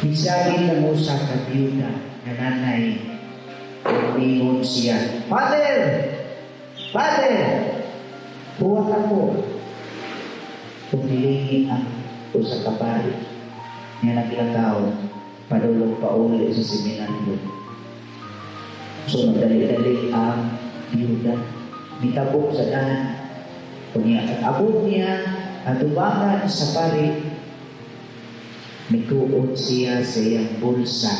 Bisagin na mo sa kabiyuda na nanay, umingon siya, Father! Father! Buwat ako. Pumilingin ako sa kapari niya naglakaw, padulong pa uli sa seminaryo. So madali-dali ang biyuda, mitabok sa dahan. Kunya at abot niya at ubangan sa pari, mikuot siya sa iyang bulsa.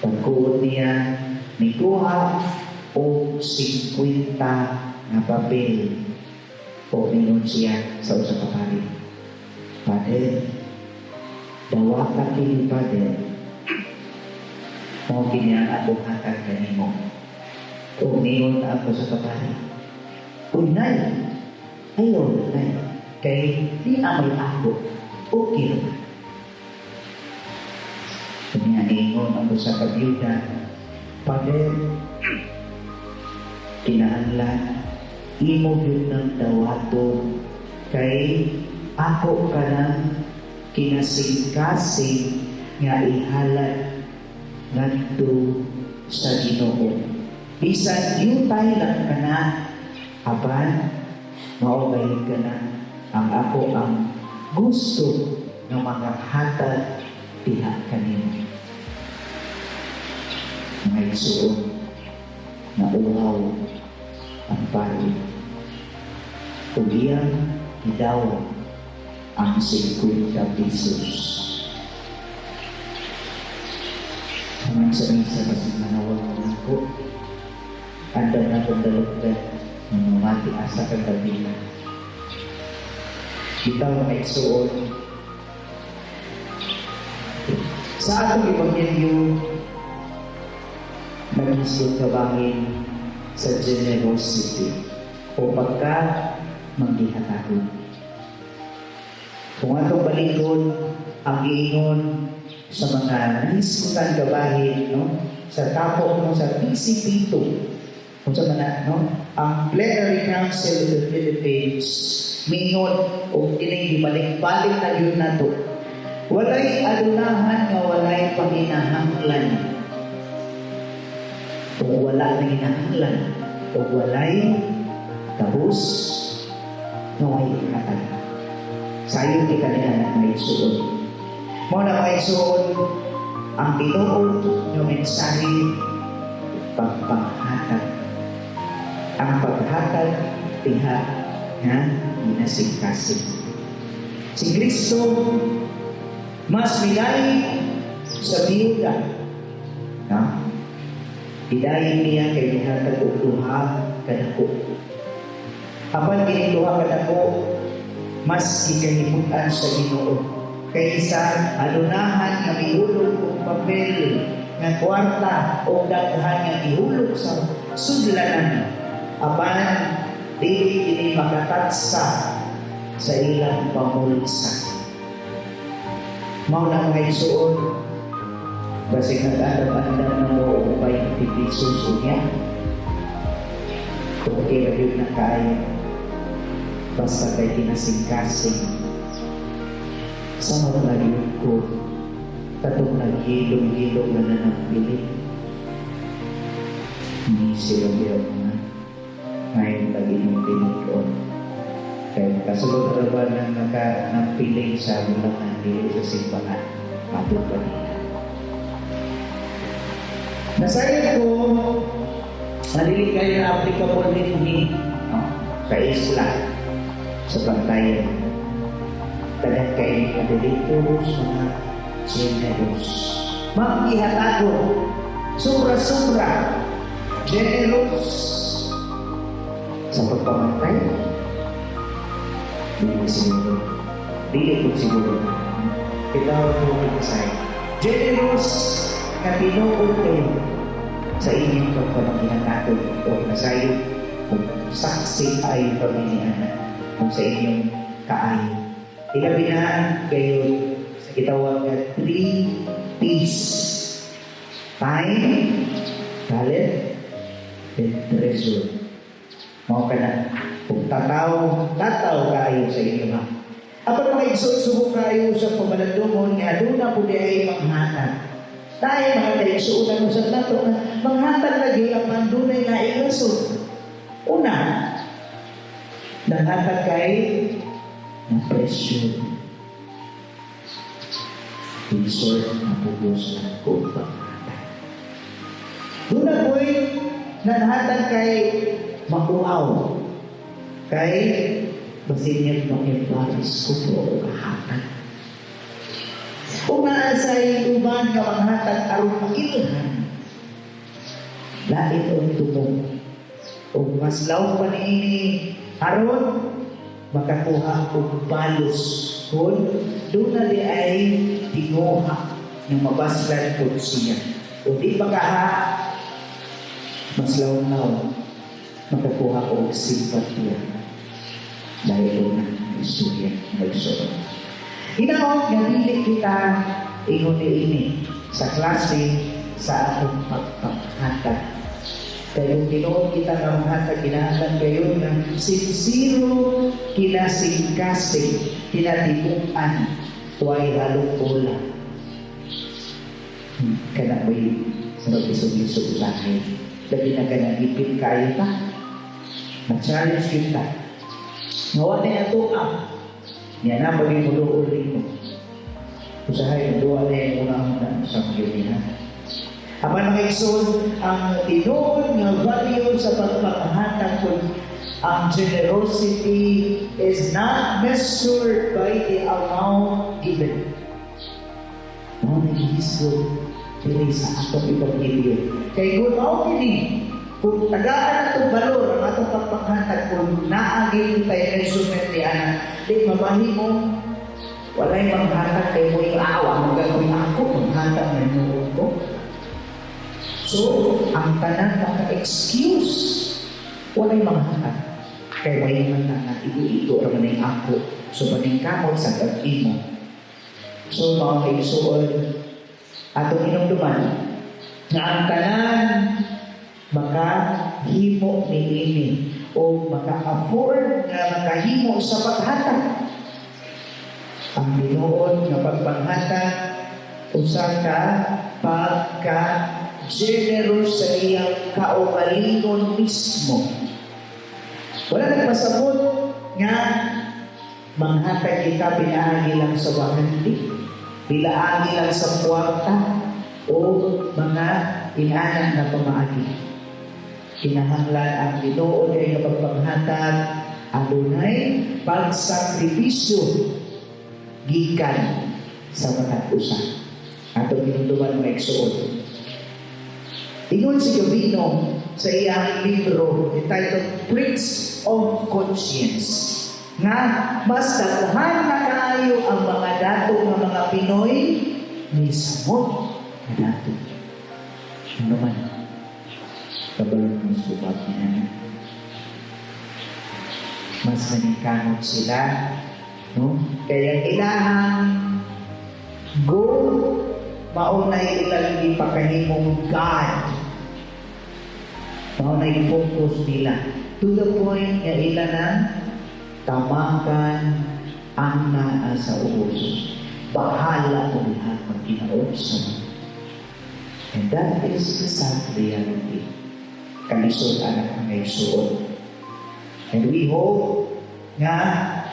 Pagkuot niya, mikuha o 50 na papel. O mingon siya sa usa ka pari. Father, dawa ka kini Father. Mo kini ako hatag kanimo. O mingon ako sa kapari. Unay, ayon nay, kay di amay ako. Okay na. Ingon ako sa kabiyuda, Father, kinahanglan imo yun ng dawaton kay ako ka ng kinasing-kasing nga ihalad ngadto sa Ginoo. Bisan yutay lang ka na, aban, maugay ka na ang ako ang gusto ng mga hatag diha kanino. Mga isuon na uhaw ang pari. Uliang idaw ang 50 pesos. Naman sa misa kasi manawag ko. Anda na kong dalagdag ng mamati asa kang gabi na. Kita mga isuon sa atong Ebanghelyo, nag-isip kabangin sa generosity o pagka maghihatagod. Kung atong balikon ang giingon sa mga nahiskutan kabahin, no? Sa tapok mo sa PCP2, kung sa mga, no? Ang Plenary Council of the Philippines, mingon o tinigibalik-balik na yun na to. Walay alunahan nga walay panginahanglan. O wala na hinahanglan. O walay kabus na may katag. Sayo di kanila na may suod. Muna may suod ang tinuod ng mensahe pagpanghatag. Ang paghatag tiha na inasingkasing. Si Kristo mas milay sa biyuda. No? Hidayin niya kay dihatag og duha kadako. Apan kini duha kadako mas gikahimutan sa Ginoo kaysa alunahan nga mihulog og papel nga kwarta o daghan nga ihulog sa sudlanan. Apan dili kini makatatsa sa ilang pamulsa. Mao na mga isuon kasi nag-andam-andam na mo o 20 pesos niya. Kung kaya yun na kaya, basta kay kinasing-kasing. Sa mga naliyot ko, tatong naghilong-hilong na nanagpilit. Hindi sila biyot na. Ngayon lagi mong tinutod. Kaya kasulot na ba nang nagpiling sa bulangan dito sa simbahan, mabot pa nila. Nasayang ko, nalilig kayo na applicable din sa isla, sa pantayan. Tagat kayo kadilitos, mga generous. Mag-ihatago, sobra-sobra, generous sa pagpamantay. Dili ko siguro. Ito ang mga generous na pinuod kayo sa inyong pagpamanghihatagod o nasayo kung saksi ay pamilyanan kung sa inyong kaayo. Ikabinahan kayo sa kitawag na 3 P's. Time, talent, and treasure. Mau ka na. Kung tataw kayo sa inyo ha. Apat mga igsubok kayo sa pamalandungon, nga doon na na po ay manghatag. Tayo mga kaigsuunan mo sa nato, manghatag lagi ang mandunay na ilaso. Una, nanghatag kay ng presyo. Insert na pugos ng kupang. Una po'y nanghatag kay makuaw. Kay basinyag ng imparis ko po kahatag. Kung naasay uban ka manghatag aron makilhan, lain o tumong. Kung mas law pa ni aron, makakuha og balos. Kung doon na di ay tinguha ng mabaslan po siya. Kung di makaha, mas law-law, makakuha og simpatya. Dahil doon na istorya nagsuot. Hinaot nga dili kita ingon-ini sa klase sa atong pagpaphatag. Kaya kung tinood kita ng hatag, kinahanglan kayo ng sincero, kinasing-kasing, kinatibukan, huwag halong bola. Kana ba yun? Sa mag-isog-isog usahin. Lagi na kanagipin kayo pa. Mag-challenge kita. Ngawa na yung tuang. Yan na maging muluulit mo. Usahay, magduwa na yung unang sa magiging. Apan mga igsoon, ang tinuod nga value sa pagpapanghatag kung ang generosity is not measured by the amount given. Mga nag-iisod, dili sa atong ipag-ibig. Kaya kung ako kini, kung tagaan na itong valor, ang atong pagpapanghatag, kung naagin tayo measurement ni Ana, di mabahi mo, walay manghatag kayo mo yung awa, magagawin ako, manghatag na yung ko. So, ang tanan naka-excuse, walay manghatag. Kaya may man na ito-ito naman yung ako. So, maning kamot sa gagin mo. So, mga kaigsuon, atong inumduman, na ang tanan makahimo ni ini o maka-afford na makahimo sa paghatag. Ang binuon na pagpanghatag, usa ka pagka-generous sa iyang kaugalingon mismo. Wala nagpasabot nga manghatag kita pinaagi lang sa wahanti, pilaagi lang sa kwarta, o mga inaanang na pamaagi. Kinahanglan ang Ginoo ay kapagpanghatag, adunay pagsakripisyo gikan sa matag usa. Atong ginuduman mga igsuon. Ingon si Gabino sa iyang libro entitled Prince of Conscience nga mas dakuhan na kaayo ang mga dato ng mga Pinoy ni samot na dato. Ano man? Kabalong mo subat niya. Mas nanikamot sila, no? Kaya ilahang go maunay ilang ipakahimong God. Maunay focus nila. To the point nga ilan na tamakan ang naa sa ubos. Bahala ko lahat ng kinaot sa mga. And that is the sad reality. Kalisod anak ang ngayon. And we hope nga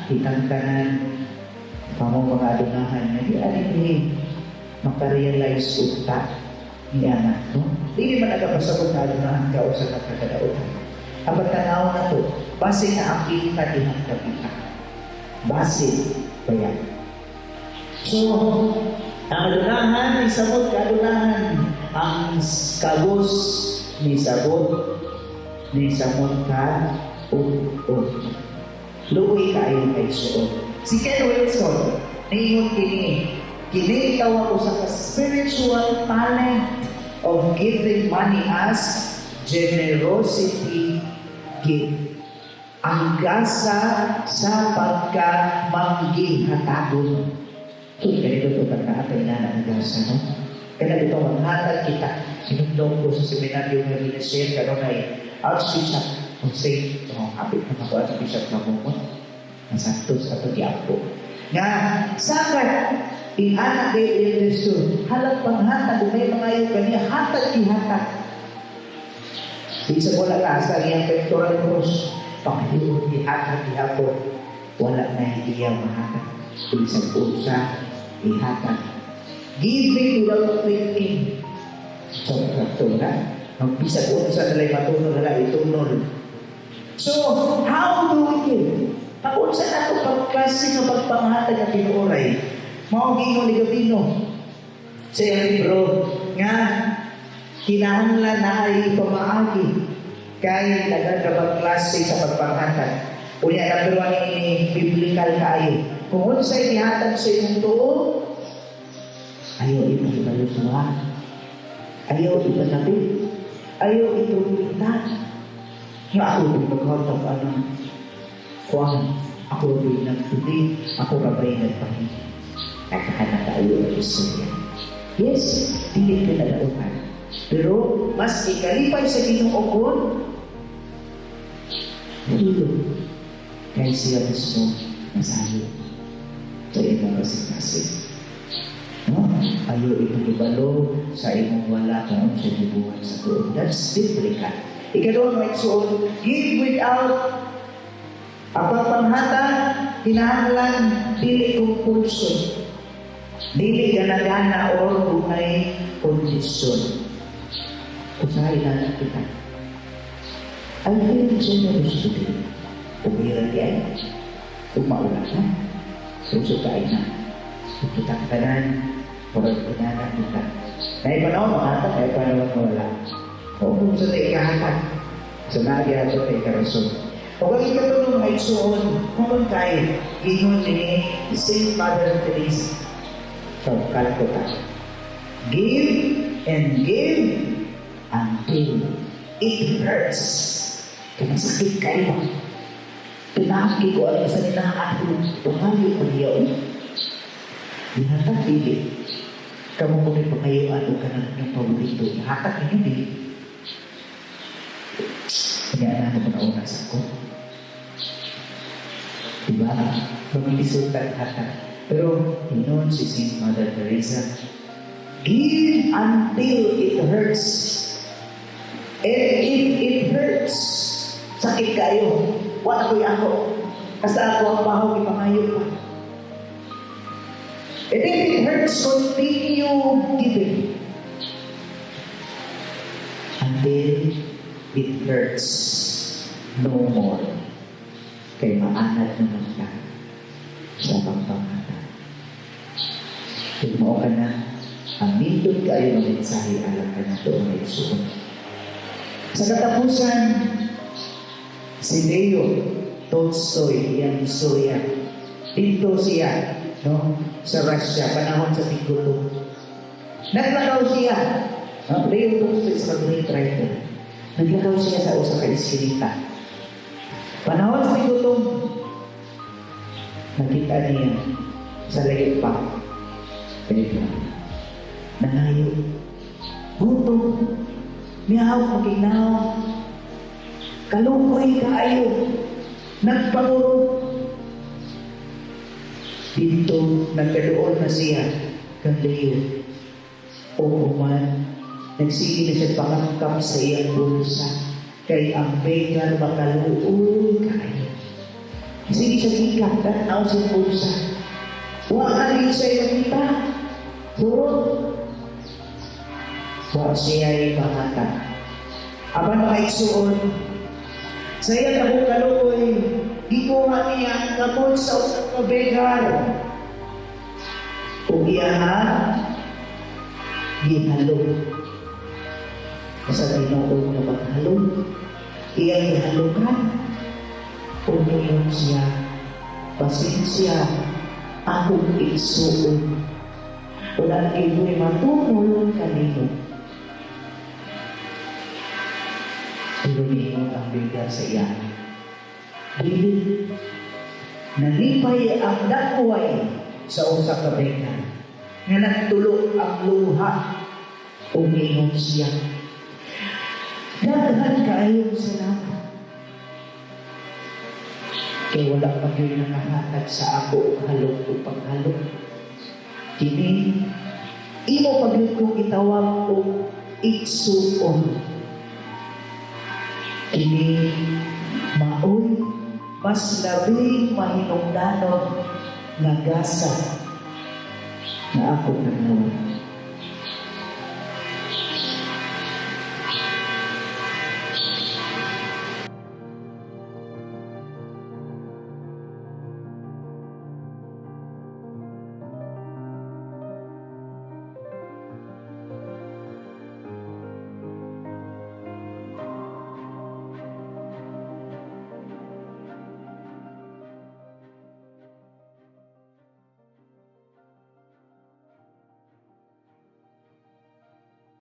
itangkanan pamong mga adunahan na di alin makarealize utak ni anak. No? Hindi man nagapasabot na adunahan ka o sa nakakadaotan. Apat tanaw na to, base na ang kita dinang kapita. Base ba yan? So, ang adunahan, isabot ka adunahan. Ang kabos, nisabot ka un. Luwi kayo kay suot. Si Ken Wilson, ningon kini tawag ko sa spiritual talent of giving money as generosity gift. Ang gasa sa pagka-manggihatagon. So, ganito ito pagkaatay na ng gasa, no? Kaya dito, maghatag kita. Sinundong ko sa seminaryo ng Minasir, kanon ay Archbishop Jose, kapit na ako Archbishop na mumot. Nasantos at diapo. Nga, sakat Inanak kayo investor. Halang panghatag, kung may mga yung kanya, hatag ihatag. Di sa wala kasa, iyang pectoral cross, panghiyon, ihatag, ihapon. Wala na iyang mahatag. Di sa pusa, ihatag. Giving without thinking. So, ito na. Magpisa kung sa nalay matunol na itunol. So, how do we give? Kung sa nato pagklase ng pagpanghatag na pinuoray, maugin ni Gabino sa iyang libro nga kinahanglan na ay pamaagi kay nagkakabang klase sa pagpanghatag. Unya na pero ini biblical kaayo. Kung unsay ihatag sa imong tuo, ayaw ipagibalo sa mga. Ayaw ipatabi. Ayaw itulitan. Nga ako rin maghatag anong kuwan. Ako rin nagtuli. Ako rabay nagpahingin. Nagkahanap tayo ang istorya. Yes, hindi ka nalauhan. Pero, mas ikalipay sa Ginoo hilo. Kaya siya mismo masayo. Sa ibang kasing-kasing. No? Ayaw ipagibalo sa imong wala kung sa dibuhan sa doon. That's biblical. Ikadong may suon, give without ang pagpanghatag, kinahanglan, dili compulsion. Dili gana-gana o bunay kondisyon. Usahay na kita. I feel generous today. Umiral yan. Umaula na. Susukay na. Kita kanan. Purag pinana kita. Nai panahon makata, nai panahon wala. O kung sa tayo kahatag. Sa nagya sa tayo karason. O kung ikatulong ay suon, kung kayo, ingon ni Saint Mother Teresa. So, kalkota. Give and give until it hurts. Kaya sakit kayo. Pinaki ko ang isa nila ako. Tumayo ko niyo. Ihatag dili. Kamu mo rin pangayuan o ka ng paborito. Ihatag ninyo dili. Kanya na ako na sa ako. Diba? Magilisultan hatag. Pero, inon si Saint Mother Teresa, give until it hurts. And if it hurts, sakit kayo. Wala ko'y ako. Basta ako ang bahaw, ipangayo pa. And if it hurts, continue giving. Until it hurts no more. Kaya maanad naman ka sa pagpanghatag. Kung mo ka na, ang nindot kayo ng mensahe alam ka na doon ay suot. Sa katapusan, si Leo Tolstoy, iyang istorya, dito siya, no, sa Russia, panahon sa Tigulo. Naglakaw siya, Leo Tolstoy sa great writer. Naglakaw siya sa usa ka iskinita. Panahon sa Tigulo, nakita niya sa layot pa. Nangayo. Buto. Miyaw maginaw. Kalukoy kaayo. Nagpanguro. Dito, nagkaroon na siya kang Leo. O man, nagsige na siya pakangkap sa iyang bulsa. Kay ang begar makaluoy kaayo. Sige siya hikap, tanaw sa bulsa. Wala sa iyong kita. Puro. Wala siya ay mahatag. Apan mga isuon, sa iyang akong kaluoy, gikuha niya ang kamot sa usang kabegar. O iyahan, ginhalog. Sa Ginoo na maghalog, iyang ihalogan. Umuyon siya, pasensya, akong isuon. Wala ibo'y matumulong kanino. Tulungingon ang bigat sa iya. Dili, nalipay ang dakway sa usa ka begar. Nga nagtulog ang luha. Umingon siya. Daghan kayong salamat. Kaya wala pa yun nakahatag sa ako halog o paghalog. Kini imo paglikong itawag og igsuon. Kini maoy mas labing mahinungdanon nga gasa na ako nanawa.